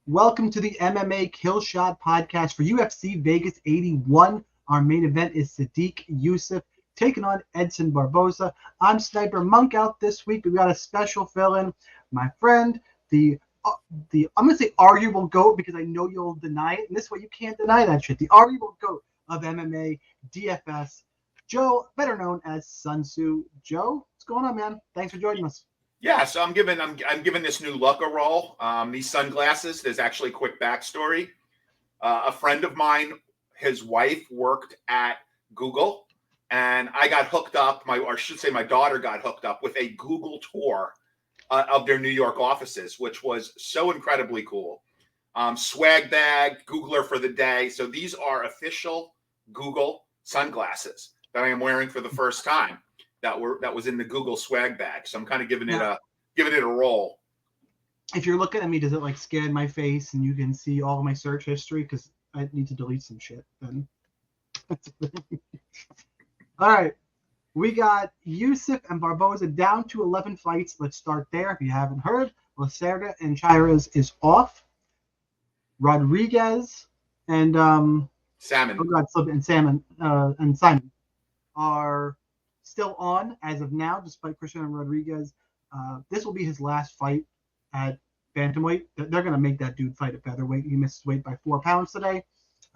Welcome to the MMA Killshot podcast for UFC Vegas 81. Our main event is Sodiq Yusuff taking on Edson Barboza. I'm Sniper Monk out this week. We got a special fill-in. My friend, the I'm gonna say arguable GOAT because I know you'll deny it, and this way you can't deny that shit. The arguable GOAT of MMA, DFS, Joe, better known as Sun Tzu. Joe, what's going on, man? Thanks for joining us. Yeah, so I'm giving this new look a roll. These sunglasses. There's actually a quick backstory. A friend of mine, his wife worked at Google, and I got hooked up. My daughter got hooked up with a Google tour of their New York offices, which was so incredibly cool. Swag bag, Googler for the day. So these are official Google sunglasses that I am wearing for the first time. That was in the Google swag bag. So I'm kind of giving it a roll. If you're looking at me, does it like scan my face and you can see all of my search history? Because I need to delete some shit. Then. All right. We got Yusuff and Barboza down to 11 fights. Let's start there. If you haven't heard, Lacerda and Chires is off. Rodriguez and Saaiman. Oh God, and Saaiman and Saaiman are still on as of now, despite Cristiano Rodriguez. This will be his last fight at bantamweight. They're going to make that dude fight at featherweight. He missed weight by 4 pounds today.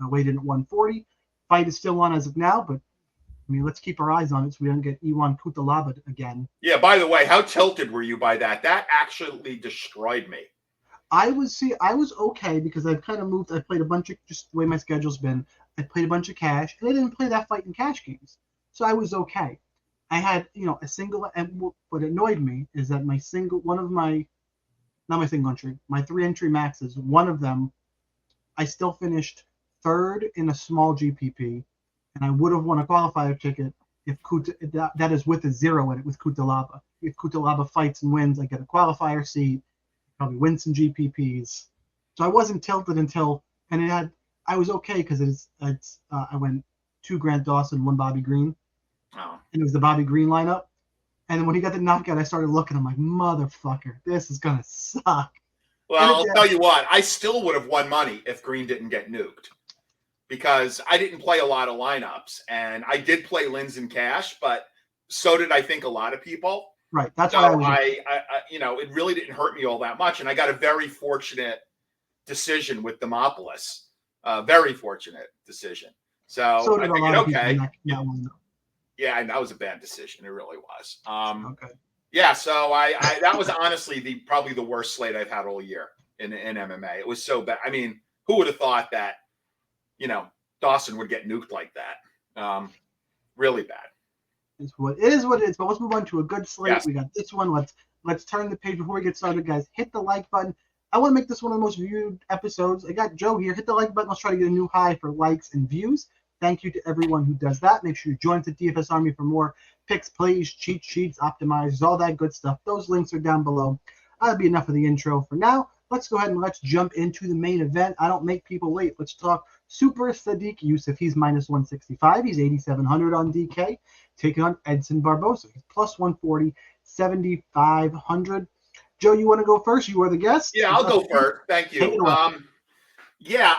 Weighed in at 140. Fight is still on as of now, but I mean, let's keep our eyes on it so we don't get Iwan Kutalaba again. Yeah, by the way, how tilted were you by that? That actually destroyed me. I was okay because I've kind of moved. I played a bunch of, just the way my schedule's been, I played a bunch of cash, and I didn't play that fight in cash games. So I was okay. I had, a single, and what annoyed me is that my 3-entry maxes, one of them, I still finished third in a small GPP, and I would have won a qualifier ticket if that is with a 0 in it with Kutalaba. If Kutalaba fights and wins, I get a qualifier seat, probably win some GPPs. So I wasn't tilted until, and I was okay because I went 2 Grant Dawson, 1 Bobby Green. Oh. And it was the Bobby Green lineup. And then when he got the knockout, I started looking. I'm like, motherfucker, this is going to suck. Well, I'll tell you what. I still would have won money if Green didn't get nuked. Because I didn't play a lot of lineups. And I did play Lins and Cash, but so did I think a lot of people. Right. That's so why it really didn't hurt me all that much. And I got a very fortunate decision with Demopolis. Very fortunate decision. So I figured, okay. Yeah, that was a bad decision. It really was. Okay. Yeah, so I that was honestly probably the worst slate I've had all year in MMA. It was so bad. I mean, who would have thought that, Dawson would get nuked like that? Really bad. It is what it is. But let's move on to a good slate. Yes. We got this one. Let's turn the page before we get started, guys. Hit the like button. I want to make this one of the most viewed episodes. I got Joe here. Hit the like button. Let's try to get a new high for likes and views. Thank you to everyone who does that. Make sure you join the DFS Army for more picks, plays, cheat sheets, optimizers, all that good stuff. Those links are down below. That'll be enough of the intro for now. Let's go ahead and let's jump into the main event. I don't make people wait. Let's talk Super Sodiq Yusuff. He's minus 165. He's 8,700 on DK. Taking on Edson Barboza. He's plus 140, 7,500. Joe, you want to go first? You are the guest. Yeah, I'll go first. Thank you. Yeah,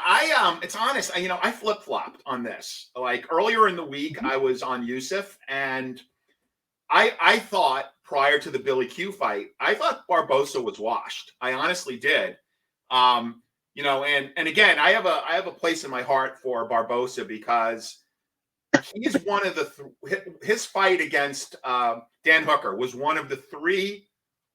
it's honest. I flip-flopped on this. Like earlier in the week, I was on Yusuff, and I thought prior to the Billy Q fight, I thought Barboza was washed. I honestly did. And again, I have a place in my heart for Barboza because he's one of his fight against Dan Hooker was one of the 3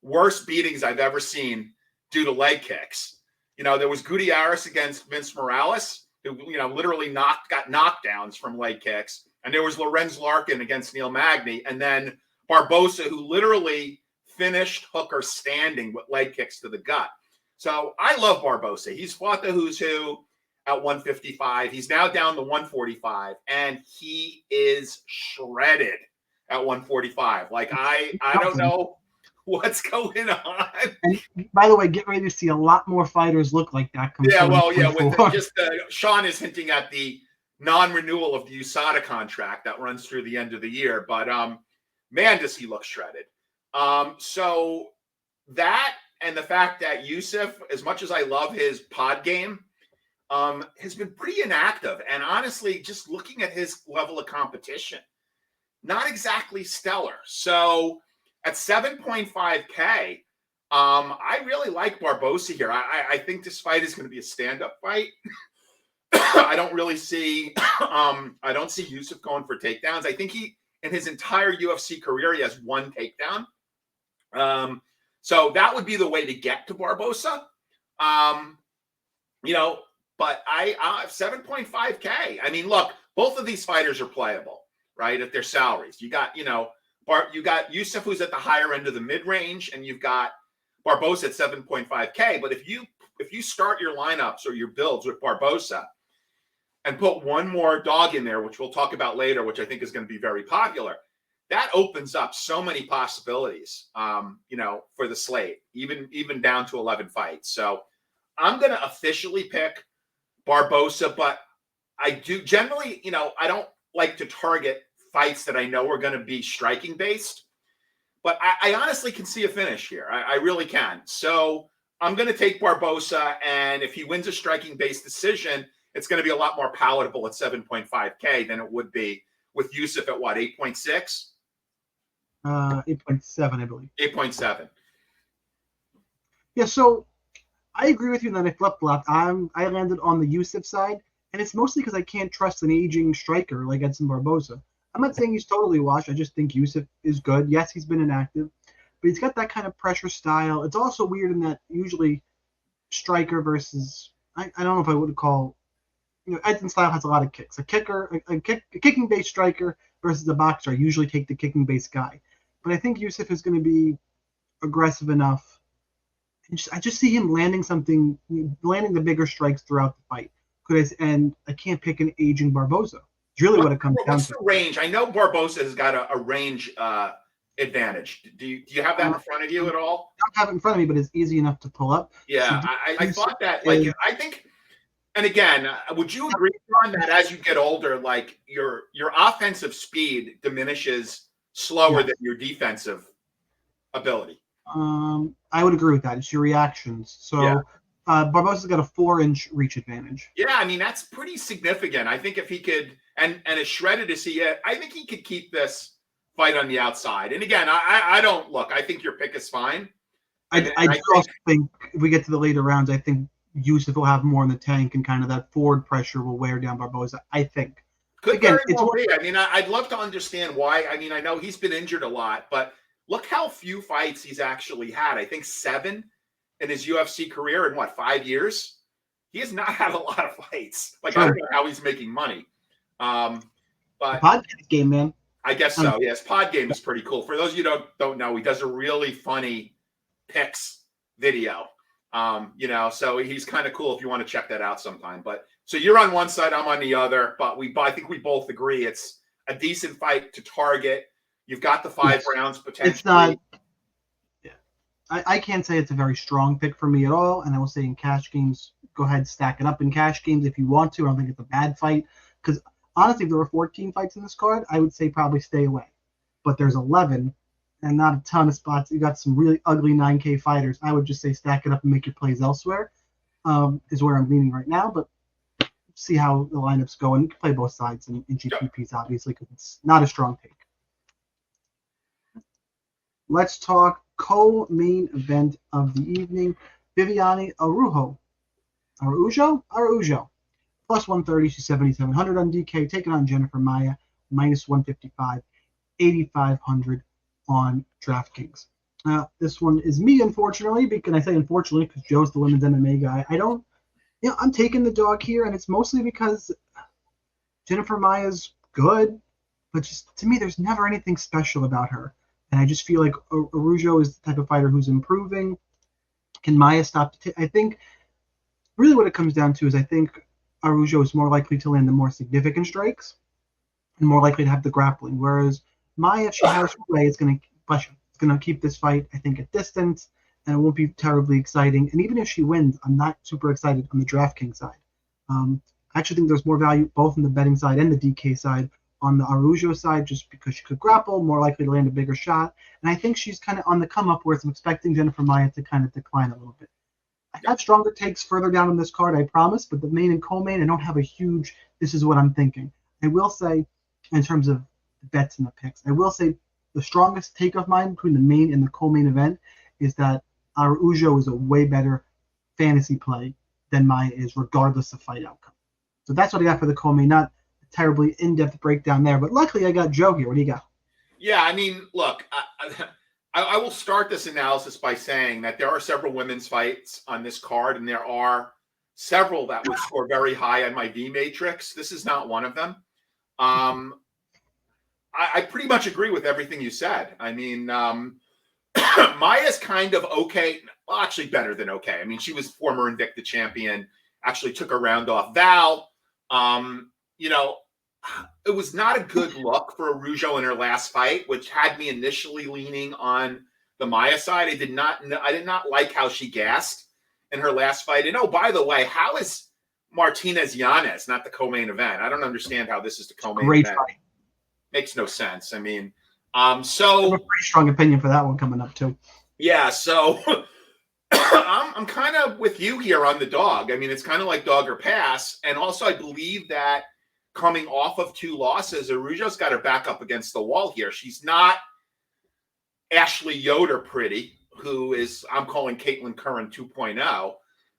worst beatings I've ever seen due to leg kicks. There was Gutierrez against Vince Morales, who, literally got knockdowns from leg kicks. And there was Lorenz Larkin against Neil Magny. And then Barboza, who literally finished Hooker standing with leg kicks to the gut. So I love Barboza. He's fought the who's who at 155. He's now down to 145. And he is shredded at 145. Like, I don't know what's going on. And by the way, get ready to see a lot more fighters look like that. Sean is hinting at the non-renewal of the USADA contract that runs through the end of the year. But man, does he look shredded. So that and the fact that Yusuff, as much as I love his pod game, has been pretty inactive. And honestly, just looking at his level of competition, not exactly stellar. So at 7.5K, I really like Barboza here. I think this fight is going to be a stand-up fight. I don't really see I don't see Yusuff going for takedowns. I think he, in his entire UFC career, he has one takedown. So that would be the way to get to Barboza. You know, but I 7.5K. I mean, look, both of these fighters are playable, right? At their salaries. You got, you know, you got Yusuff, who's at the higher end of the mid-range, and you've got Barboza at 7.5K. But if you start your lineups or your builds with Barboza and put one more dog in there, which we'll talk about later, which I think is going to be very popular, that opens up so many possibilities, you know, for the slate, even down to 11 fights. So I'm going to officially pick Barboza, but I do generally, you know, I don't like to target fights that I know are going to be striking based, but I honestly can see a finish here. I really can. So I'm going to take Barboza, and if he wins a striking based decision, it's going to be a lot more palatable at 7.5K than it would be with Yusuff at what, 8.6? 8.7, I believe. 8.7. Yeah, so I agree with you that I flip-flopped. I landed on the Yusuff side, and it's mostly because I can't trust an aging striker like Edson Barboza. I'm not saying he's totally washed. I just think Yusuff is good. Yes, he's been inactive, but he's got that kind of pressure style. It's also weird in that usually striker versus, I don't know if I would call, you know, Edson style has a lot of kicks. A kicking-based striker versus a boxer, I usually take the kicking-based guy. But I think Yusuff is going to be aggressive enough. I just see him landing the bigger strikes throughout the fight. And I can't pick an aging Barboza. It's really what it comes down to. What's the range? I know Barboza has got a range advantage. Do you have that in front of you at all? I don't have it in front of me, but it's easy enough to pull up. Yeah, so I thought that. Like, I think, and again, would you agree on that? As you get older, like your offensive speed diminishes slower than your defensive ability. I would agree with that. It's your reactions. So Barboza's got a 4-inch reach advantage. Yeah, I mean, that's pretty significant. I think if he could, and as shredded as he is, I think he could keep this fight on the outside. And again, I don't look. I think your pick is fine. I also think if we get to the later rounds, I think Yusuff will have more in the tank, and kind of that forward pressure will wear down Barboza. I think. Could very well be. I mean, I'd love to understand why. I mean, I know he's been injured a lot, but look how few fights he's actually had. I think 7 in his UFC career in 5 years. He has not had a lot of fights. Like, I don't know how he's making money. But the podcast game, man. I guess so. Yes, pod game is pretty cool. For those of you who don't know, he does a really funny picks video. You know, so he's kind of cool if you want to check that out sometime. But so you're on one side, I'm on the other, but I think we both agree it's a decent fight to target. You've got the 5 rounds potentially. It's not. Yeah, I can't say it's a very strong pick for me at all. And I will say in cash games, go ahead, stack it up in cash games if you want to. I don't think it's a bad fight, because honestly, if there were 14 fights in this card, I would say probably stay away. But there's 11. And not a ton of spots. You got some really ugly 9K fighters. I would just say stack it up and make your plays elsewhere. Is where I'm leaning right now. But see how the lineups go, and you can play both sides in GPPs, obviously, because it's not a strong take. Let's talk co-main event of the evening. Viviane Araujo. Araujo. Plus 130, she's 7,700 on DK. Taking on Jennifer Maia. Minus 155, 8,500 on DraftKings. This one is me, unfortunately, because I say unfortunately because Joe's the women's MMA guy. I'm taking the dog here, and it's mostly because Jennifer Maia's good, but just to me, there's never anything special about her. And I just feel like Araujo is the type of fighter who's improving. Can Maia stop? I think really what it comes down to is I think Araujo is more likely to land the more significant strikes and more likely to have the grappling, whereas Maia, if she has her way, it's going to keep this fight, I think, at distance, and it won't be terribly exciting. And even if she wins, I'm not super excited on the DraftKings side. I actually think there's more value both on the betting side and the DK side on the Araujo side just because she could grapple, more likely to land a bigger shot. And I think she's kind of on the come up, whereas I'm expecting Jennifer Maia to kind of decline a little bit. I got stronger takes further down on this card, I promise, but the main and co-main, I don't have a huge, this is what I'm thinking. I will say, in terms of the bets and the picks, I will say the strongest take of mine between the main and the co-main event is that Araujo is a way better fantasy play than Maia is, regardless of fight outcome. So that's what I got for the co-main. Not a terribly in-depth breakdown there, but luckily I got Joe here. What do you got? Yeah, I mean, look, I will start this analysis by saying that there are several women's fights on this card, and there are several that would score very high on my V matrix. This is not one of them. I pretty much agree with everything you said. I mean, Maia's kind of okay. Well, actually better than okay. I mean, she was former Invicta champion, actually took a round off Val. You know, it was not a good look for Araujo in her last fight, which had me initially leaning on the Maia side. I did not like how she gassed in her last fight. And oh, by the way, how is Martinez Yanez not the co-main event? I don't understand how this is the co-main event. Fight. Makes no sense. I mean, so I have a pretty strong opinion for that one coming up too. Yeah, so I'm kind of with you here on the dog. I mean, it's kind of like dog or pass. And also, I believe that coming off of 2 losses, Araujo's got her back up against the wall here. She's not Ashley Yoder pretty, who is, I'm calling Caitlin Curran 2.0,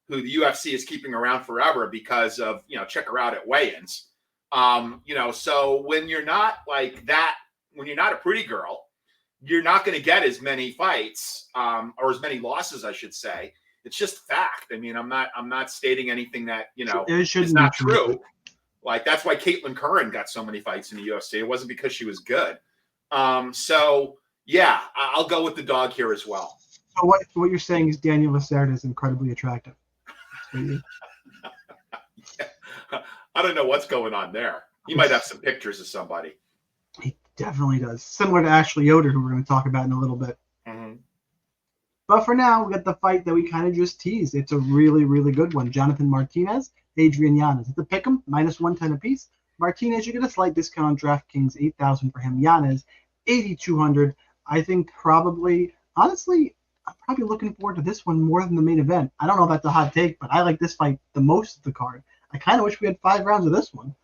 who the UFC is keeping around forever because of, check her out at weigh-ins. So when you're not like that, when you're not a pretty girl, you're not going to get as many fights or as many losses, I should say. It's just fact. I mean, I'm not stating anything that, is not true. Like, that's why Caitlin Curran got so many fights in the UFC. It wasn't because she was good. So, yeah, I'll go with the dog here as well. So what you're saying is Daniel Lacerda is incredibly attractive. Yeah. I don't know what's going on there. He might have some pictures of somebody. He definitely does. Similar to Ashley Yoder, who we're going to talk about in a little bit. Mm-hmm. But for now, we got the fight that we kind of just teased. It's a really, really good one. Jonathan Martinez, Adrian Yanez. It's a pick 'em, -110 apiece. Martinez, you get a slight discount on DraftKings, $8,000 for him. Yanez, $8,200. I think honestly, I'm probably looking forward to this one more than the main event. I don't know if that's a hot take, but I like this fight the most of the card. I kind of wish we had 5 rounds of this one.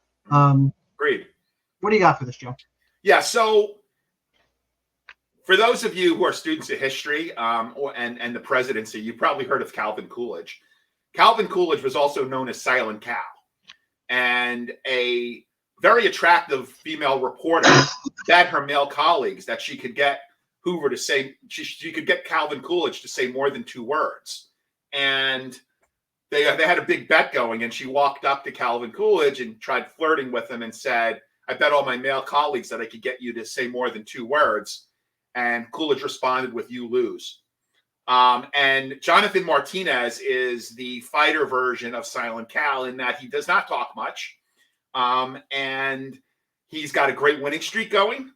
Agreed. What do you got for this, Joe? Yeah, so for those of you who are students of history and the presidency, you probably heard of Calvin Coolidge. Calvin Coolidge was also known as Silent Cal, and a very attractive female reporter begged her male colleagues that she could get Hoover to say, she could get Calvin Coolidge to say more than 2 words. And they had a big bet going, and she walked up to Calvin Coolidge and tried flirting with him and said, I bet all my male colleagues that I could get you to say more than 2 words. And Coolidge responded with, you lose. And Jonathan Martinez is the fighter version of Silent Cal in that he does not talk much. And he's got a great winning streak going.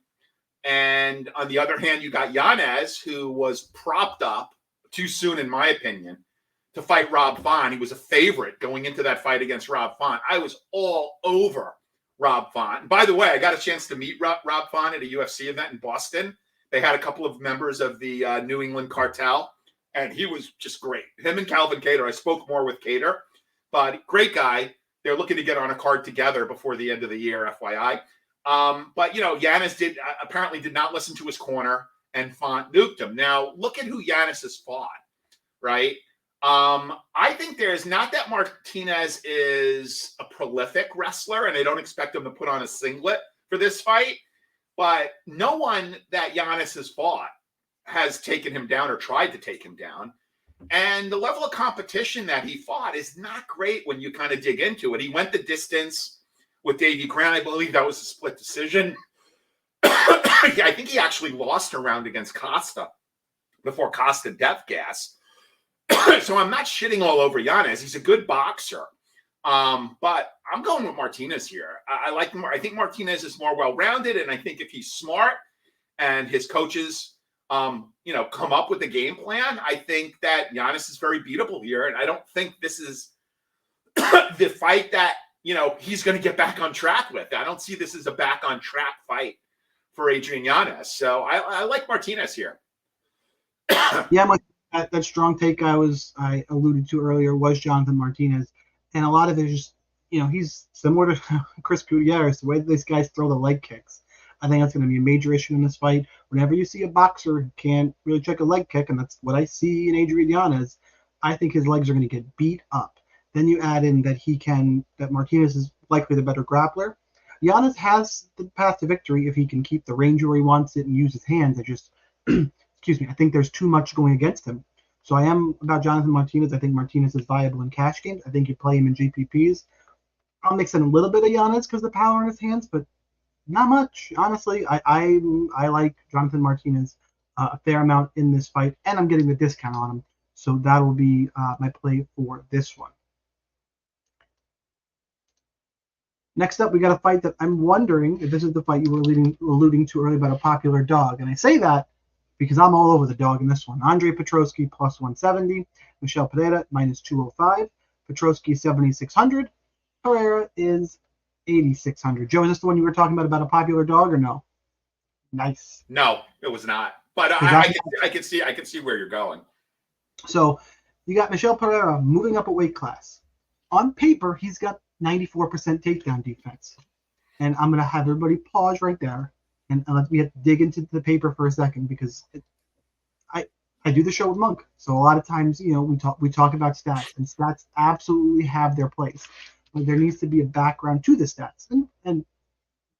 And on the other hand, you got Yanez, who was propped up too soon, in my opinion, to fight Rob Font. He was a favorite going into that fight against Rob Font. I was all over Rob Font. And by the way, I got a chance to meet Rob Font at a UFC event in Boston. They had a couple of members of the New England cartel, and he was just great. Him and Calvin Kattar. I spoke more with Kattar, but great guy. They're looking to get on a card together before the end of the year, FYI. But, Yanez apparently did not listen to his corner, and Font nuked him. Now, look at who Yanez has fought, right? I think there's not that Martinez is a prolific wrestler, and I don't expect him to put on a singlet for this fight. But no one that Yanez has fought has taken him down or tried to take him down. And the level of competition that he fought is not great when you kind of dig into it. He went the distance with Davey Grant. I believe that was a split decision. I think he actually lost a round against Costa before Costa death gas. So I'm not shitting all over Yanez. He's a good boxer. But I'm going with Martinez here. I like him. I think Martinez is more well-rounded, and I think if he's smart and his coaches, come up with a game plan, I think that Yanez is very beatable here. And I don't think this is the fight that, he's going to get back on track with. I don't see this as a back on track fight for Adrian Yanez. So I like Martinez here. Yeah, that strong take I alluded to earlier was Jonathan Martinez. And a lot of it is just, he's similar to Chris Gutierrez, the way that these guys throw the leg kicks. I think that's going to be a major issue in this fight. Whenever you see a boxer who can't really check a leg kick, and that's what I see in Adrian Yanez, I think his legs are going to get beat up. Then you add in that Martinez is likely the better grappler. Yanez has the path to victory if he can keep the range where he wants it and use his hands. I think there's too much going against him. So I am about Jonathan Martinez. I think Martinez is viable in cash games. I think you play him in GPPs. I'll mix in a little bit of Yanez because of the power in his hands, but not much. Honestly, I like Jonathan Martinez a fair amount in this fight, and I'm getting the discount on him. So that will be my play for this one. Next up, we got a fight that I'm wondering if this is the fight you were alluding to earlier about a popular dog. And I say that because I'm all over the dog in this one. Andre Petroski plus 170, Michel Pereira minus 205, Petroski 7,600, Pereira is 8,600. Joe, is this the one you were talking about a popular dog or no? Nice. No, it was not. But I can see where you're going. So you got Michel Pereira moving up a weight class. On paper, he's got 94% takedown defense. And I'm going to have everybody pause right there. And we have to dig into the paper for a second because I do the show with Monk. So a lot of times, we talk about stats, and stats absolutely have their place. But there needs to be a background to the stats. And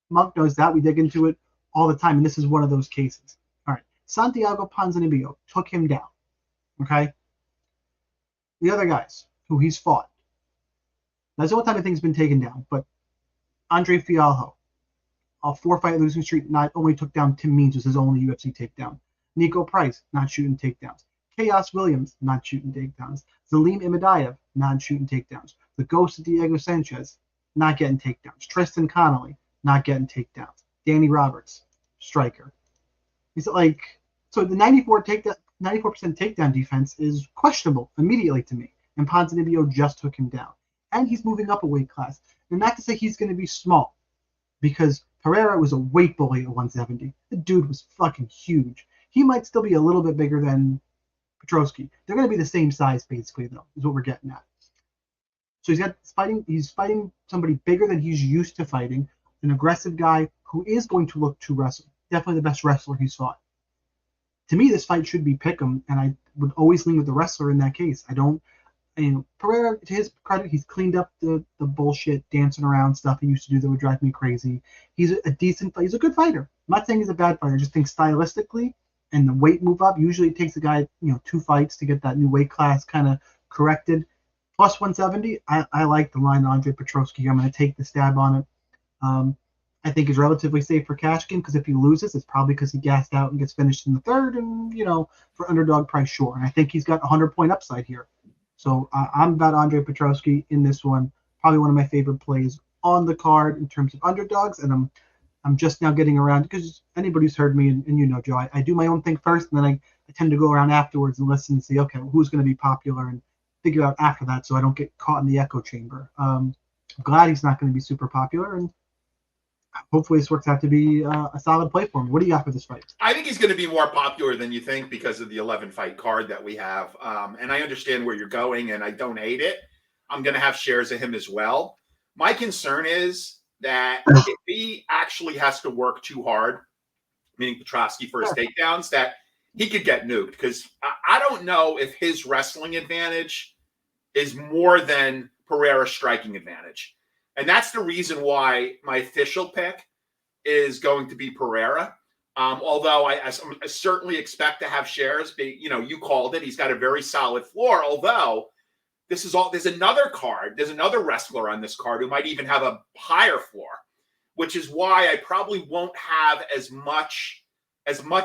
Monk knows that. We dig into it all the time. And this is one of those cases. All right. Santiago Ponzinibbio took him down. Okay? The other guys who he's fought. That's the only time I think he's been taken down. But Andre Fialho, a 4-fight losing streak, not only took down Tim Means, was his only UFC takedown. Nico Price, not shooting takedowns. Chaos Williams, not shooting takedowns. Zalim Imadaev, not shooting takedowns. The ghost of Diego Sanchez, not getting takedowns. Tristan Connolly, not getting takedowns. Danny Roberts, striker. He's like, so the 94% takedown defense is questionable immediately to me. And Ponzinibbio just took him down. And he's moving up a weight class. And not to say he's going to be small, because Pereira was a weight bully at 170. The dude was fucking huge. He might still be a little bit bigger than Petroski. They're going to be the same size, basically, though, is what we're getting at. So he's fighting somebody bigger than he's used to fighting, an aggressive guy who is going to look to wrestle. Definitely the best wrestler he's fought. To me, this fight should be pick'em, and I would always lean with the wrestler in that case. Pereira, to his credit, he's cleaned up the bullshit dancing around stuff he used to do that would drive me crazy. He's he's a good fighter. I'm not saying he's a bad fighter. I just think stylistically and the weight move up, usually it takes a guy, 2 fights to get that new weight class kind of corrected. Plus 170, I like the line Andre Petroski. I'm going to take the stab on it. I think he's relatively safe for cash game because if he loses, it's probably because he gassed out and gets finished in the third. And, for underdog price, sure. And I think he's got 100-point upside here. So I'm about Andre Petroski in this one. Probably one of my favorite plays on the card in terms of underdogs. And I'm just now getting around because anybody who's heard me, and Joe, I do my own thing first, and then I tend to go around afterwards and listen and see, okay, well, who's going to be popular and figure out after that so I don't get caught in the echo chamber. I'm glad he's not going to be super popular, and hopefully this works out to be a solid play for him. What do you got for this fight? I think he's going to be more popular than you think because of the 11-fight card that we have. And I understand where you're going, and I don't hate it. I'm going to have shares of him as well. My concern is that if he actually has to work too hard, meaning Petroski for his takedowns, that he could get nuked because I don't know if his wrestling advantage is more than Pereira's striking advantage. And that's the reason why my official pick is going to be Pereira. Although I certainly expect to have shares. You called it. He's got a very solid floor. Although there's another card. There's another wrestler on this card who might even have a higher floor, which is why I probably won't have as much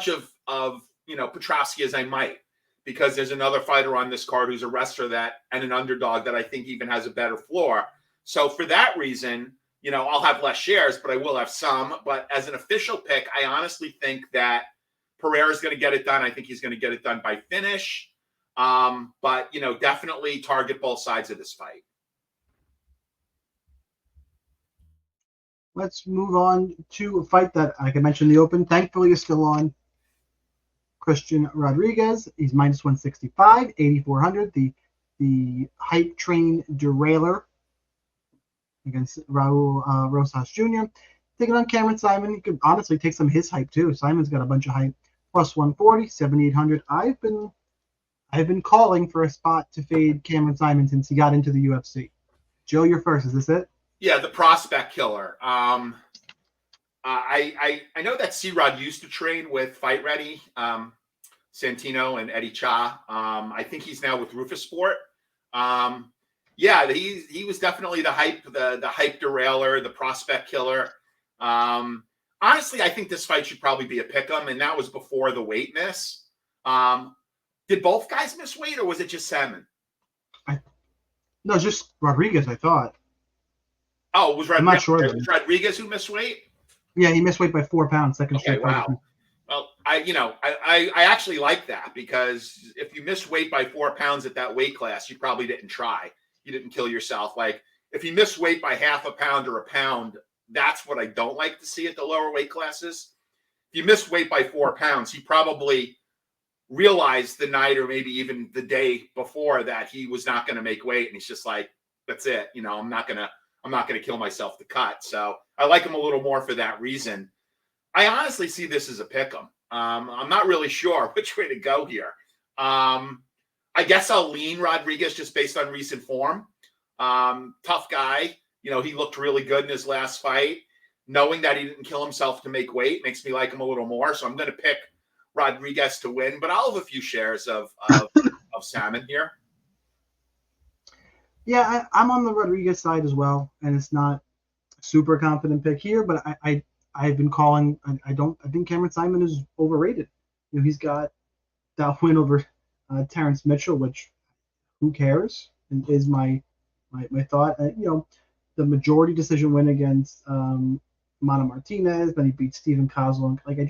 of Petroski as I might, because there's another fighter on this card who's a wrestler and an underdog that I think even has a better floor. So for that reason, I'll have less shares, but I will have some. But as an official pick, I honestly think that Pereira's going to get it done. I think he's going to get it done by finish. But definitely target both sides of this fight. Let's move on to a fight that, like I mentioned in the open, thankfully is still on. Christian Rodriguez, he's minus 165, 8,400. The hype train derailer against Raul Rosas Jr. Taking on Cameron Saaiman. You could honestly take some of his hype too. Simon's got a bunch of hype. Plus 140, 7,800. I've been calling for a spot to fade Cameron Saaiman since he got into the UFC. Joe, you're first. Is this it? Yeah, the prospect killer. I know that C-Rod used to train with Fight Ready, Santino and Eddie Cha. I think he's now with Rufus Sport. Yeah, he was definitely the hype derailer, the prospect killer. Honestly, I think this fight should probably be a pick'em, and that was before the weight miss. Did both guys miss weight, or was it just Saaiman? No, just Rodriguez, I thought. Oh, was I'm not sure. It was Rodriguez who missed weight? Yeah, he missed weight by 4 pounds. Second straight fight. Wow. Well, I actually like that, because if you miss weight by 4 pounds at that weight class, you probably didn't try. You didn't kill yourself. Like, if you miss weight by half a pound or a pound, that's what I don't like to see at the lower weight classes. If you miss weight by 4 pounds, he probably realized the night or maybe even the day before that he was not going to make weight, and he's just like, that's it. I'm not gonna kill myself to cut. So I like him a little more for that reason. I honestly see this as a pick'em. I'm not really sure which way to go here. I guess I'll lean Rodriguez just based on recent form. Tough guy. He looked really good in his last fight. Knowing that he didn't kill himself to make weight makes me like him a little more. So I'm going to pick Rodriguez to win, but I'll have a few shares of Saaiman here. Yeah, I'm on the Rodriguez side as well, and it's not a super confident pick here, but I've been calling. I think Cameron Saaiman is overrated. He's got that win over Terrence Mitchell, which who cares? Is my thought. The majority decision win against Mana Martinez. Then he beat Steven Kozlov. Like, I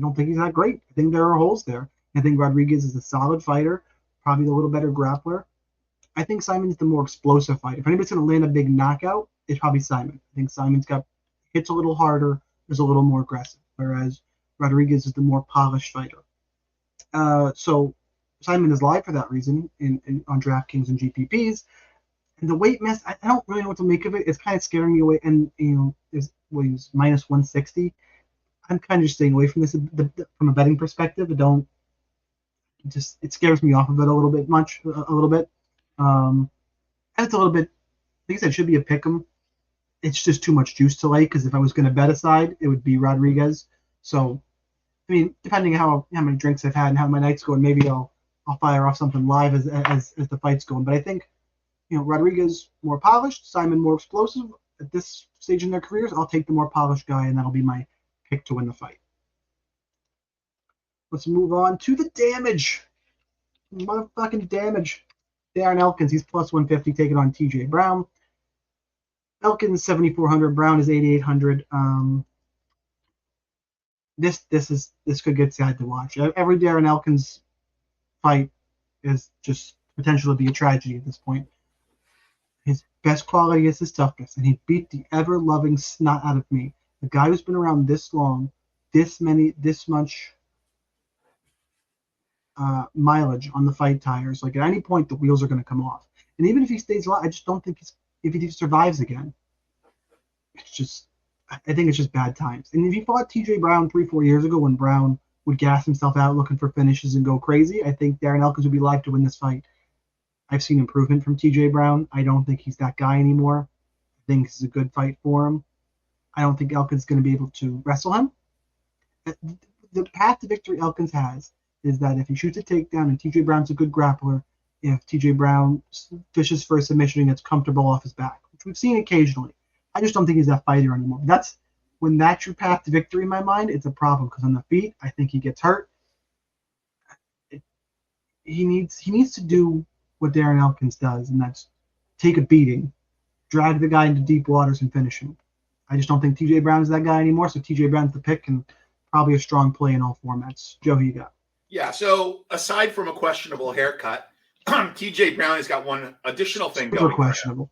don't think he's that great. I think there are holes there. I think Rodriguez is a solid fighter, probably a little better grappler. I think Simon's the more explosive fighter. If anybody's going to land a big knockout, it's probably Saaiman. I think Simon's hits a little harder, is a little more aggressive, whereas Rodriguez is the more polished fighter. So Saaiman is live for that reason on DraftKings and GPPs. And the weight miss, I don't really know what to make of it. It's kind of scaring me away. And he was minus 160. I'm kind of just staying away from this from a betting perspective. It scares me off of it a little bit. And it's a little bit, like I said, it should be a pick'em. It's just too much juice to lay, because if I was going to bet a side, it would be Rodriguez. So, I mean, depending on how many drinks I've had and how my night's going, maybe I'll fire off something live as the fight's going. But I think, Rodriguez more polished, Saaiman more explosive. At this stage in their careers, I'll take the more polished guy, and that'll be my pick to win the fight. Let's move on to the damage. Motherfucking damage. Darren Elkins, he's plus 150, taking on TJ Brown. Elkins 7,400, Brown is 8,800. This could get sad to watch. Every Darren Elkins fight is just potential to be a tragedy at this point. His best quality is his toughness, and he beat the ever-loving snot out of me. The guy who's been around this long, this much mileage on the fight tires. Like, at any point, the wheels are going to come off. And even if he stays alive, I just don't think if he survives again, I think it's just bad times. And if he fought TJ Brown 3-4 years ago, when Brown would gas himself out looking for finishes and go crazy, I think Darren Elkins would be live to win this fight. I've seen improvement from TJ Brown. I don't think he's that guy anymore. I think this is a good fight for him. I don't think Elkins is going to be able to wrestle him. The path to victory Elkins has is that if he shoots a takedown, and TJ Brown's a good grappler, if TJ Brown fishes for a submission and gets comfortable off his back, which we've seen occasionally. I just don't think he's that fighter anymore. When that's your path to victory in my mind, it's a problem, because on the feet, I think he gets hurt. He needs to do what Darren Elkins does, and that's take a beating, drag the guy into deep waters, and finish him. I just don't think TJ Brown is that guy anymore, so TJ Brown's the pick, and probably a strong play in all formats. Joe, who you got? Yeah, so aside from a questionable haircut, TJ Brown has got one additional thing going. Questionable.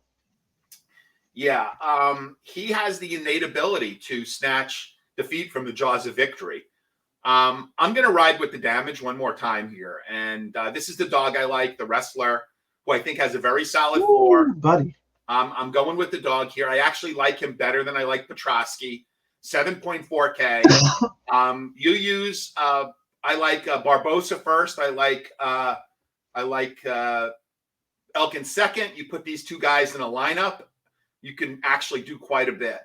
Yeah, he has the innate ability to snatch defeat from the jaws of victory. I'm going to ride with the damage one more time here. And this is the dog I like, the wrestler, who I think has a very solid floor. Buddy. I'm going with the dog here. I actually like him better than I like Petroski. 7.4K. You use, I like Barboza first. I like Elkins second. You put these two guys in a lineup, you can actually do quite a bit.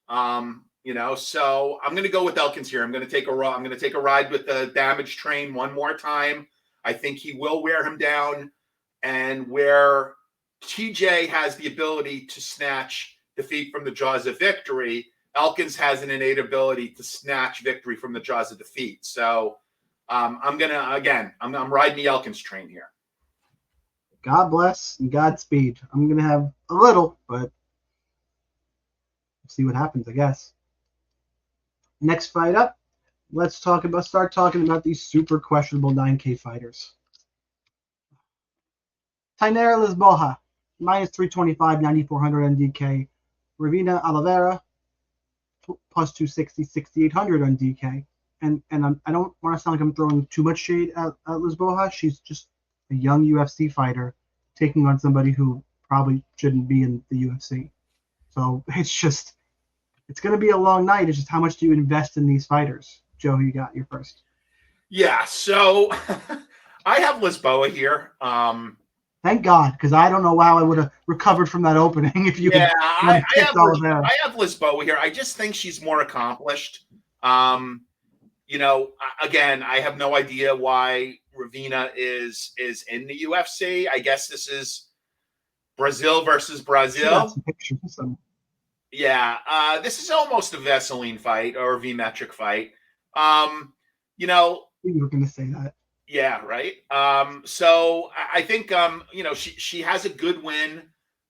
So I'm going to go with Elkins here. I'm going to take a ride with the damage train one more time. I think he will wear him down, and where TJ has the ability to snatch defeat from the jaws of victory, Elkins has an innate ability to snatch victory from the jaws of defeat. So I'm riding the Elkins train here. God bless and Godspeed. I'm going to have a little, but see what happens, I guess. Next fight up, let's start talking about these super questionable 9K fighters. Tainara Lisboa, minus 325, 9,400 on DK. Ravina Oliveira, plus 260, 6,800 on DK. And I don't want to sound like I'm throwing too much shade at Lisboa. She's just a young UFC fighter taking on somebody who probably shouldn't be in the UFC. So it's going to be a long night. It's just how much do you invest in these fighters? Joe, you got your first. Yeah, so I have Lisboa here. Thank God, because I don't know how I would have recovered from that opening if you. Yeah, I have Lisboa here. I just think she's more accomplished. Again, I have no idea why Ravina is in the UFC. I guess this is Brazil versus Brazil. Yeah, this is almost a Vaseline fight or a V-metric fight. You were going to say that. Yeah, right. So I think she has a good win,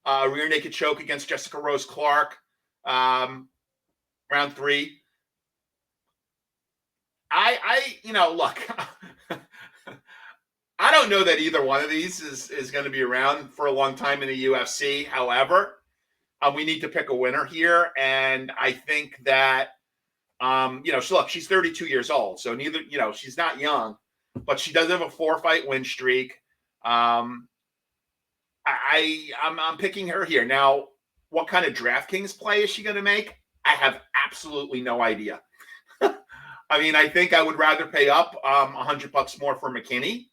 rear naked choke against Jessica Rose Clark, round 3. Look, I don't know that either one of these is going to be around for a long time in the UFC. However, we need to pick a winner here, and I think that she's 32 years old, so she's not young, but she does have a 4-fight win streak. I'm picking her here. Now, what kind of DraftKings play is she going to make? I have absolutely no idea. I think I would rather pay up $100 more for McKinney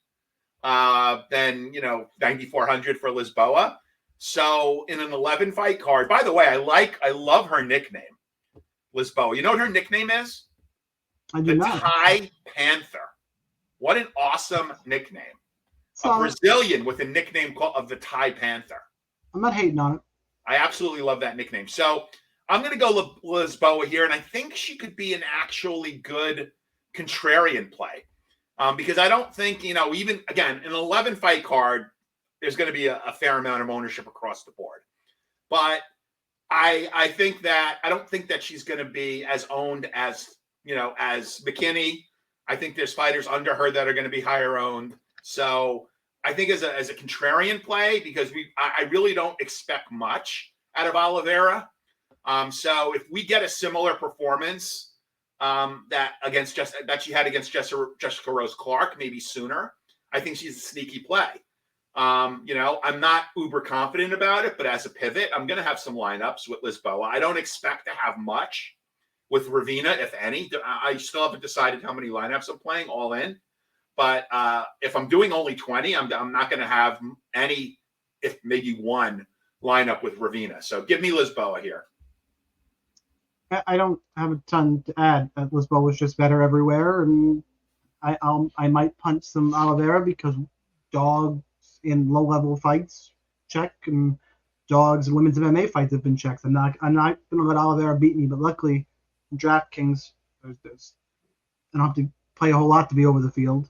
than 9,400 for Lisboa. So in an 11-fight card, by the way, I love her nickname, Lisboa. You know what her nickname is? I do not. The Thai Panther. What an awesome nickname. A Brazilian with a nickname of the Thai Panther. I'm not hating on it. I absolutely love that nickname. So I'm going to go Lisboa here, and I think she could be an actually good contrarian play because I don't think, even, again, an 11-fight card, there's going to be a fair amount of ownership across the board. But I don't think that she's going to be as owned as McKinney. I think there's fighters under her that are going to be higher owned. So I think as a contrarian play, because I really don't expect much out of Oliveira. So if we get a similar performance that she had against Jessica Rose Clark, maybe sooner, I think she's a sneaky play. I'm not uber confident about it, but as a pivot, I'm going to have some lineups with Lisboa. I don't expect to have much with Ravina, if any. I still haven't decided how many lineups I'm playing all in. But if I'm doing only 20, I'm not going to have any, if maybe one lineup with Ravina. So give me Lisboa here. I don't have a ton to add. Lisboa was just better everywhere, and I might punch some Oliveira because dogs in low-level fights check, and dogs in women's MMA fights have been checked. I'm not going to let Oliveira beat me, but luckily in DraftKings, I don't have to play a whole lot to be over the field.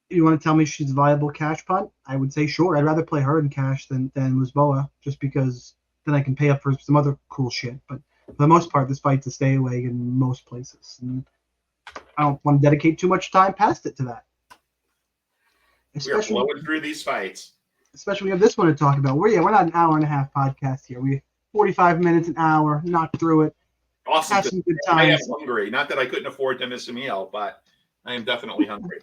You want to tell me she's a viable cash punt? I would say sure. I'd rather play her in cash than Lisboa, just because then I can pay up for some other cool shit. But for the most part, this fight's a stay away in most places. And I don't want to dedicate too much time past it to that. We're flowing through these fights. especially we have this one to talk about. We're not an hour and a half podcast here. We 45 minutes, an hour, knocked through it. Awesome. Have some good I am times. hungry. Not that I couldn't afford to miss a meal, but I am definitely hungry.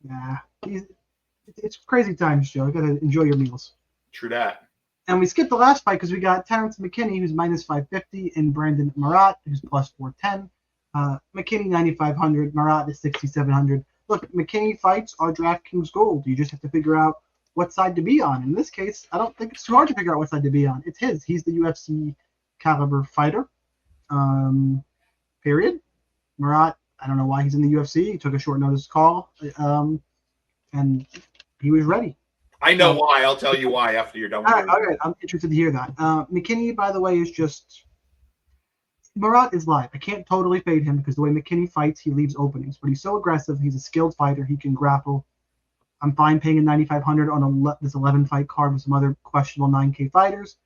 Nah, it's crazy times, Joe. You got to enjoy your meals. True that. And we skipped the last fight because we got Terrence McKinney, who's minus 550, and Brandon Marotte, who's plus 410. McKinney, 9,500. Marotte is 6,700. Look, McKinney fights are DraftKings gold. You just have to figure out what side to be on. In this case, I don't think it's too hard to figure out what side to be on. It's his. He's the UFC caliber fighter. Period. Marotte, I don't know why he's in the UFC. He took a short notice call, and he was ready. I know why. I'll tell you why after you're done with it. All right, I'm interested to hear that. McKinney, by the way, is just Marotte is live. I can't totally fade him because the way McKinney fights, he leaves openings. But he's so aggressive. He's a skilled fighter. He can grapple. I'm fine paying him 9,500 on this 11 fight card with some other questionable 9K fighters.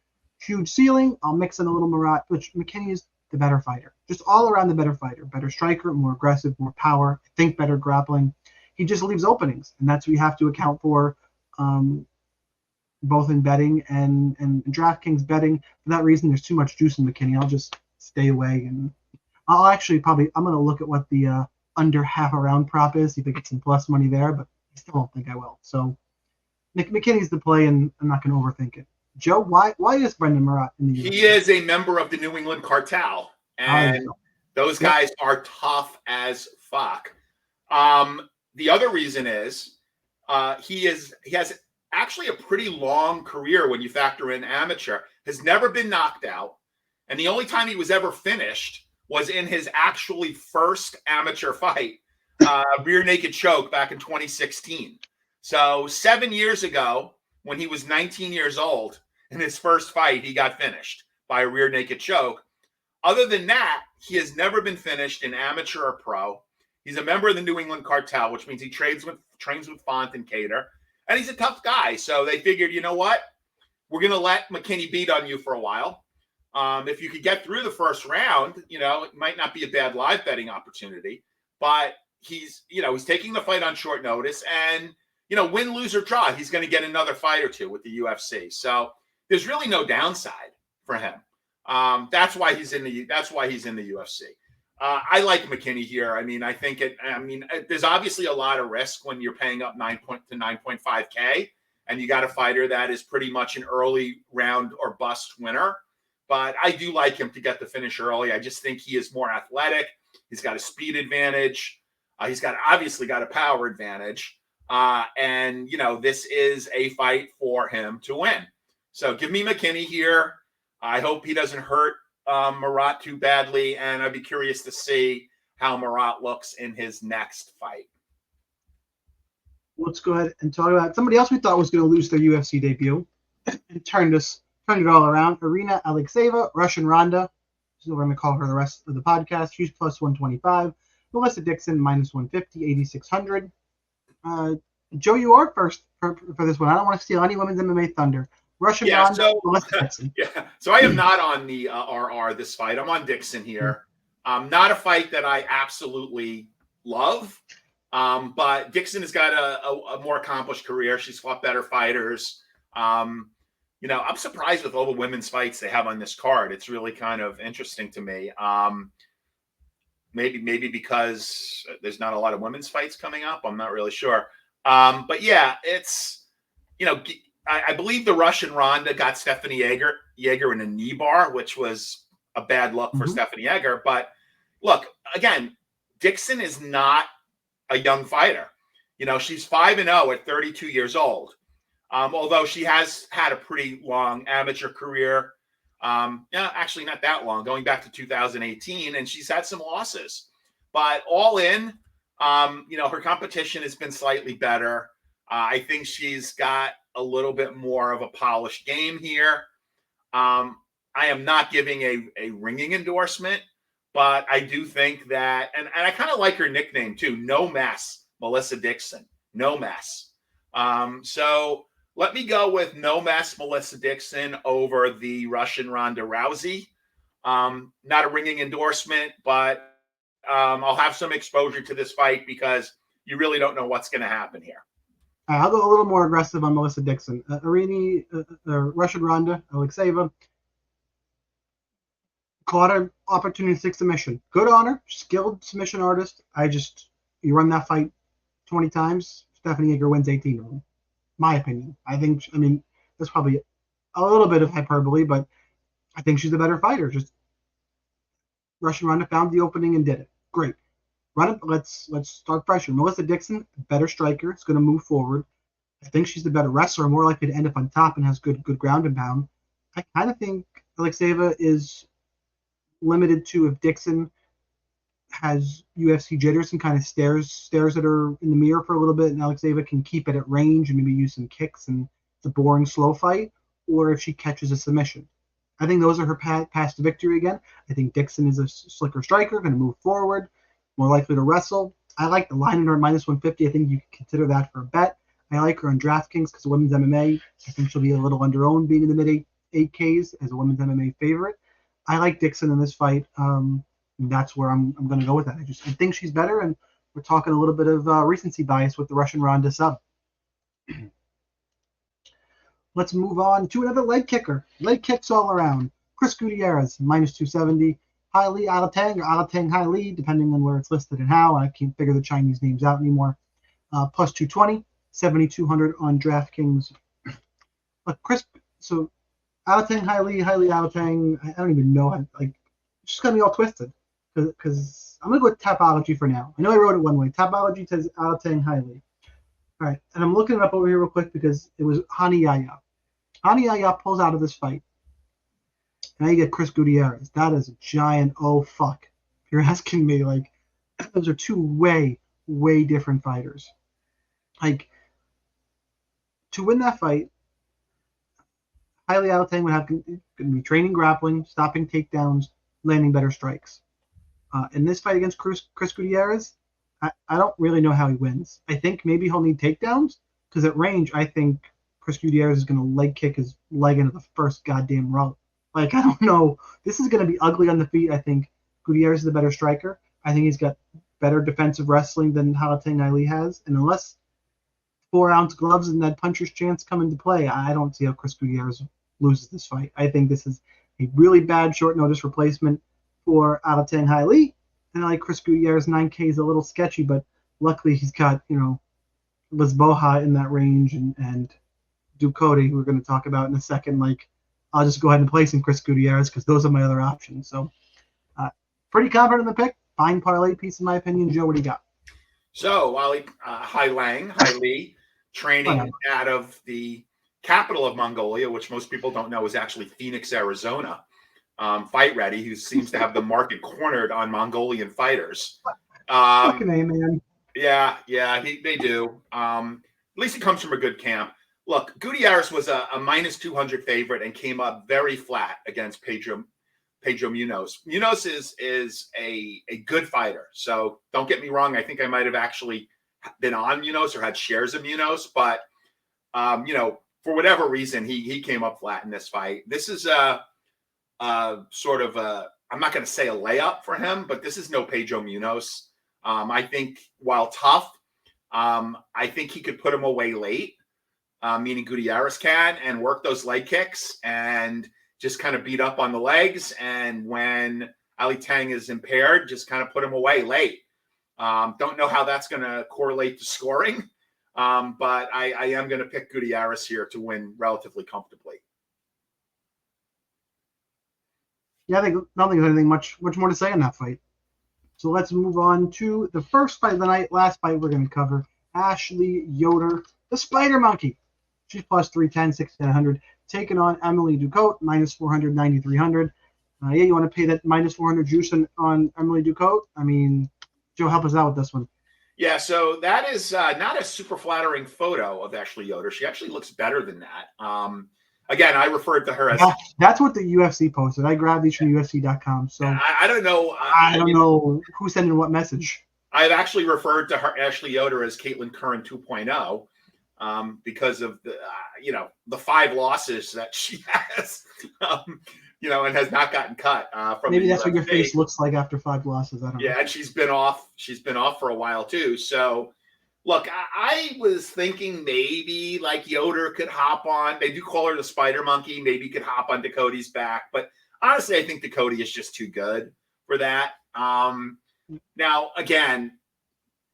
Huge ceiling. I'll mix in a little Marotte, which McKinney is the better fighter. Just all around the better fighter. Better striker, more aggressive, more power. I think better grappling. He just leaves openings, and that's what you have to account for. Both in betting and DraftKings betting. For that reason, there's too much juice in McKinney. I'll just stay away, and I'll actually I'm going to look at what the under half a round prop is, see if I get some plus money there, but I still don't think I will. So McKinney's the play, and I'm not going to overthink it. Joe, why is Brendan Marotte in the UFC? He is a member of the New England Cartel, and those guys are tough as fuck. The other reason is he has actually a pretty long career when you factor in amateur, has never been knocked out. And the only time he was ever finished was in his actually first amateur fight, rear naked choke back in 2016. So 7 years ago, when he was 19 years old, in his first fight, he got finished by a rear naked choke. Other than that, he has never been finished in amateur or pro. He's a member of the New England Cartel, which means he trains with Font and Cater. And he's a tough guy. So they figured, you know what? We're going to let McKinney beat on you for a while. If you could get through the first round, it might not be a bad live betting opportunity. But he's taking the fight on short notice. And, win, lose, or draw, he's going to get another fight or two with the UFC. So there's really no downside for him. That's why he's in the UFC. I like McKinney here. I think there's obviously a lot of risk when you're paying up 9.5K and you got a fighter that is pretty much an early round or bust winner. But I do like him to get the finish early. I just think he is more athletic. He's got a speed advantage. He's obviously got a power advantage. And this is a fight for him to win. So give me McKinney here. I hope he doesn't hurt Marotte too badly, and I'd be curious to see how Marotte looks in his next fight. Let's go ahead and talk about somebody else we thought was going to lose their UFC debut and turned it all around. Irina Alekseeva, Russian Ronda. This is what we're going to call her the rest of the podcast. She's plus 125. Melissa Dixon, minus 150, 8,600. Joe, you are first for this one. I don't want to steal any women's MMA thunder. Russian Ronda, Melissa Dixon. Yeah, so I am not on the RR this fight. I'm on Dixon here. Not a fight that I absolutely love, but Dixon has got a more accomplished career. She's fought better fighters. I'm surprised with all the women's fights they have on this card. It's really kind of interesting to me. Maybe because there's not a lot of women's fights coming up. I'm not really sure. But yeah, it's, I believe the Russian Ronda got Stephanie Yeager in a knee bar, which was a bad luck for Stephanie Yeager. But look, again, Dixon is not a young fighter. She's 5-0 at 32 years old. Although she has had a pretty long amateur career. Actually not that long, going back to 2018, and she's had some losses. But all in, her competition has been slightly better. I think she's got a little bit more of a polished game here. I am not giving a ringing endorsement, but I do think that, and I kind of like her nickname too, No Mess, Melissa Dixon, No Mess. So let me go with No Mess, Melissa Dixon over the Russian Ronda Rousey. Not a ringing endorsement, but I'll have some exposure to this fight because you really don't know what's going to happen here. I'll go a little more aggressive on Melissa Dixon. Russian Ronda, Alekseeva. Caught an opportunistic submission. Good on her. Skilled submission artist. You run that fight 20 times, Stephanie Yeager wins 18 of them. My opinion. There's probably a little bit of hyperbole, but I think she's the better fighter. Just Russian Ronda found the opening and did it. Great. Run it. Let's start fresher. Melissa Dixon, better striker. It's going to move forward. I think she's the better wrestler, more likely to end up on top and has good ground and pound. I kind of think Alekseeva is limited to if Dixon has UFC jitters and kind of stares at her in the mirror for a little bit, and Alekseeva can keep it at range and maybe use some kicks, and it's a boring slow fight, or if she catches a submission. I think those are her paths to victory again. I think Dixon is a slicker striker, going to move forward, more likely to wrestle. I like the line in her minus 150. I think you can consider that for a bet. I like her on DraftKings because of women's MMA. I think she'll be a little underowned being in the mid 8Ks as a women's MMA favorite. I like Dixon in this fight. That's where I'm going to go with that. I think she's better, and we're talking a little bit of recency bias with the Russian Ronda sub. Let's move on to another leg kicker. Leg kicks all around. Chris Gutierrez, minus 270. Hailey Alateng, or Alateng Hailey, depending on where it's listed and how. I can't figure the Chinese names out anymore. Plus 220, 7,200 on DraftKings. So Alateng Hailey Alateng, I don't even know. It's just going to be all twisted. Because I'm going to go with Tapology for now. I know I wrote it one way. Tapology says Alateng Hailey. All right, and I'm looking it up over here real quick because it was Hani Yaya. Hani Yaya pulls out of this fight. Now you get Chris Gutierrez. That is a giant fuck. If you're asking me, those are two way different fighters. To win that fight, Hailey Alateng would have to be training grappling, stopping takedowns, landing better strikes. In this fight against Chris Gutierrez, I don't really know how he wins. I think maybe he'll need takedowns because at range, I think Chris Gutierrez is going to leg kick his leg into the first goddamn route. I don't know. This is going to be ugly on the feet. I think Gutierrez is the better striker. I think he's got better defensive wrestling than Alateng Hailey has. And unless 4-ounce gloves and that puncher's chance come into play, I don't see how Chris Gutierrez loses this fight. I think this is a really bad short notice replacement for Alateng Hailey. And I like Chris Gutierrez. 9K is a little sketchy, but luckily he's got, Lisboa in that range and Ducote, who we're going to talk about in a second. I'll just go ahead and place in Chris Gutierrez because those are my other options. So pretty confident in the pick. Fine parlay piece in my opinion. Joe, what do you got? So Hailey, training out of the capital of Mongolia, which most people don't know is actually Phoenix, Arizona. Fight Ready, who seems to have the market cornered on Mongolian fighters. Fucking A, man. Yeah, they do. At least he comes from a good camp. Look, Gutierrez was a minus 200 favorite and came up very flat against Pedro Munoz. Munoz is a good fighter. So don't get me wrong. I think I might have actually been on Munoz or had shares of Munoz, but for whatever reason, he came up flat in this fight. This is sort of I'm not going to say a layup for him, but this is no Pedro Munoz. I think while tough, I think he could put him away late, meaning Gutierrez can, and work those leg kicks and just kind of beat up on the legs. And when Alateng is impaired, just kind of put him away late. Don't know how that's going to correlate to scoring, but I am going to pick Gutierrez here to win relatively comfortably. Yeah, I don't think there's anything much more to say on that fight. So let's move on to the first fight of the night. Last fight we're going to cover. Ashley Yoder, the Spider Monkey. She's plus 310, 6,900. Taking on Emily Ducote, minus 400, 9,300. You want to pay that minus 400 juice on Emily Ducote? I mean, Joe, help us out with this one. Yeah, so that is not a super flattering photo of Ashley Yoder. She actually looks better than that. Again, I referred to her as... That's what the UFC posted. I grabbed these from UFC.com. So I don't know. I don't know who's sending what message. I've actually referred to her, Ashley Yoder, as Caitlin Curran 2.0 because of the 5 losses that she has, and has not gotten cut from. Maybe that's what your face looks like after 5 losses. I don't know. Yeah, and she's been off. She's been off for a while too. So, Look, I was thinking maybe like Yoder could hop on. They do call her the Spider Monkey. Maybe could hop on Ducote's back. But honestly, I think Ducote is just too good for that. Now, again,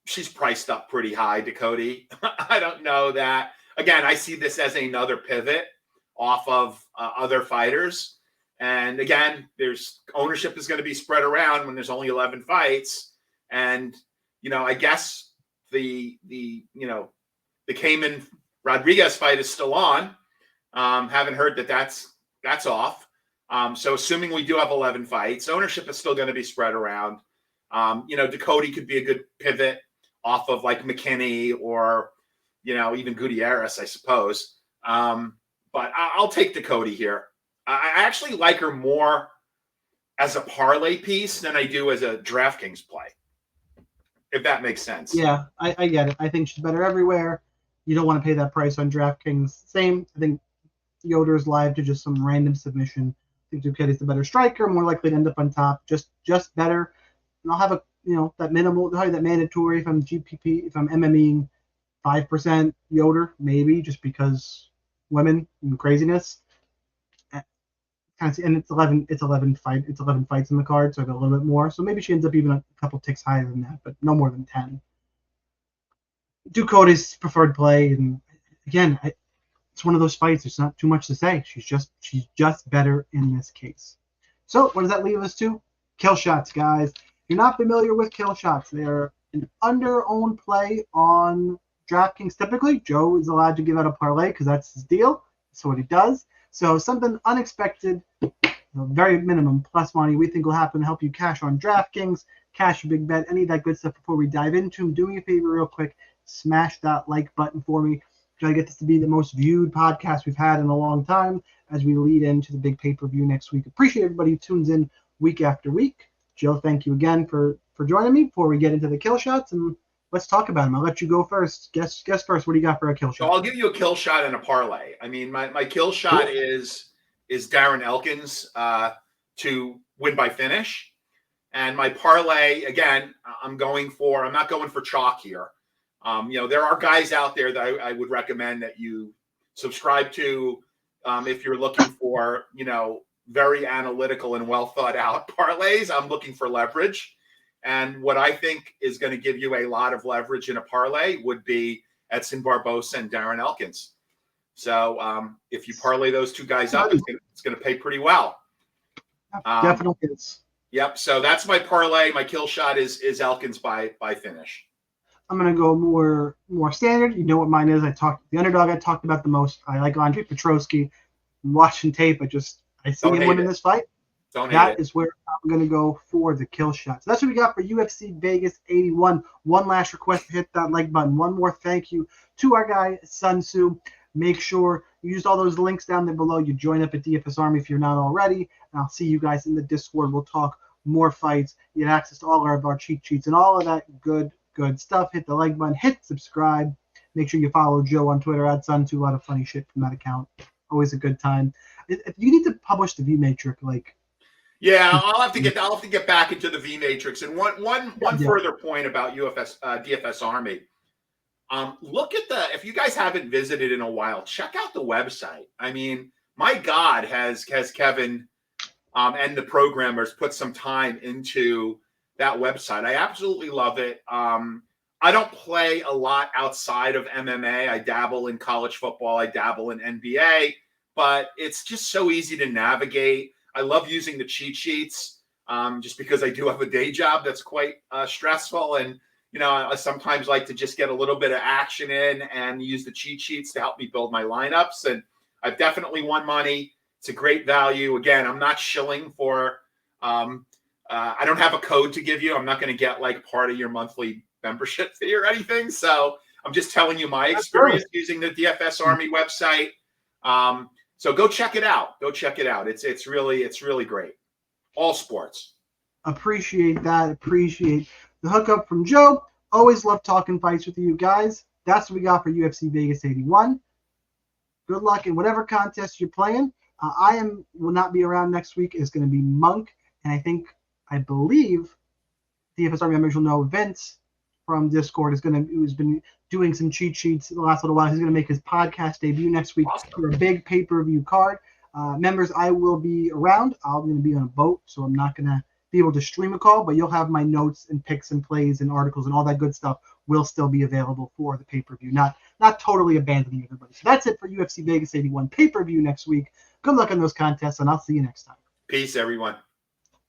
she's priced up pretty high, Ducote. I don't know that. Again, I see this as another pivot off of other fighters. And again, there's ownership is going to be spread around when there's only 11 fights. And, I guess the Cayman Rodriguez fight is still on. Haven't heard that's off. So assuming we do have 11 fights, ownership is still going to be spread around. Ducote could be a good pivot off of like McKinney or, even Gutierrez, I suppose. But I'll take Ducote here. I actually like her more as a parlay piece than I do as a DraftKings play, if that makes sense. Yeah, I get it. I think she's better everywhere. You don't want to pay that price on DraftKings. Same. I think Yoder's live to just some random submission. I think Ducote's the better striker, more likely to end up on top. Just better. And I'll have a that minimal, that mandatory if I'm GPP, if I'm MMEing 5% Yoder, maybe just because women and craziness. And it's 11 fights in the card, so I got a little bit more. So maybe she ends up even a couple ticks higher than that, but no more than 10. Ducote's preferred play, and again, it's one of those fights. There's not too much to say. She's just better in this case. So what does that leave us to? Kill shots, guys. If you're not familiar with kill shots, they're an under-owned play on DraftKings. Typically, Joe is allowed to give out a parlay because that's his deal. That's what he does. So something unexpected, very minimum plus money we think will happen to help you cash on DraftKings, cash your big bet, any of that good stuff. Before we dive into them, do me a favor real quick, smash that like button for me. Try to get this to be the most viewed podcast we've had in a long time as we lead into the big pay-per-view next week. Appreciate everybody who tunes in week after week. Joe, thank you again for joining me before we get into the kill shots, and let's talk about them. I'll let you go first. Guess first. What do you got for a kill shot? So I'll give you a kill shot and a parlay. I mean, my kill shot is Darren Elkins to win by finish, and my parlay again. I'm not going for chalk here. There are guys out there that I would recommend that you subscribe to if you're looking for very analytical and well thought out parlays. I'm looking for leverage. And what I think is going to give you a lot of leverage in a parlay would be Edson Barboza and Darren Elkins. So if you parlay those two guys up, it's going to pay pretty well. Definitely is. Yep. So that's my parlay. My kill shot is Elkins by finish. I'm going to go more standard. You know what mine is. The underdog I talked about the most. I like Andre Petroski. I'm watching tape. I see him winning this fight. That is where I'm going to go for the kill shot. So that's what we got for UFC Vegas 81. One last request to hit that like button. One more thank you to our guy, Sun Tzu. Make sure you use all those links down there below. You join up at DFS Army if you're not already. And I'll see you guys in the Discord. We'll talk more fights. You get access to all of our cheat sheets and all of that good stuff. Hit the like button. Hit subscribe. Make sure you follow Joe on Twitter at Sun Tzu. A lot of funny shit from that account. Always a good time. If you need to publish the V Matrix, yeah, I'll have to get back into the V Matrix. And one further point about DFS Army. Look at if you guys haven't visited in a while, check out the website. I mean, my God, has Kevin and the programmers put some time into that website. I absolutely love it. I don't play a lot outside of MMA. I dabble in college football. I dabble in NBA, but it's just so easy to navigate. I love using the cheat sheets just because I do have a day job that's quite stressful. And, I sometimes like to just get a little bit of action in and use the cheat sheets to help me build my lineups. And I've definitely won money. It's a great value. Again, I'm not shilling for I don't have a code to give you. I'm not going to get part of your monthly membership fee or anything. So I'm just telling you my experience using the DFS Army website. So go check it out. It's really great. All sports. Appreciate that. Appreciate the hookup from Joe. Always love talking fights with you guys. That's what we got for UFC Vegas 81. Good luck in whatever contest you're playing. Will not be around next week. It's going to be Monk, and I believe DFS Army members will know Vince from Discord who's been doing some cheat sheets the last little while. He's going to make his podcast debut next week for a big pay-per-view card. Members, I will be around. I'm going to be on a boat, so I'm not going to be able to stream a call, but you'll have my notes and picks and plays and articles and all that good stuff will still be available for the pay-per-view. Not totally abandoning everybody. So that's it for UFC Vegas 81 pay-per-view next week. Good luck on those contests, and I'll see you next time. Peace, everyone.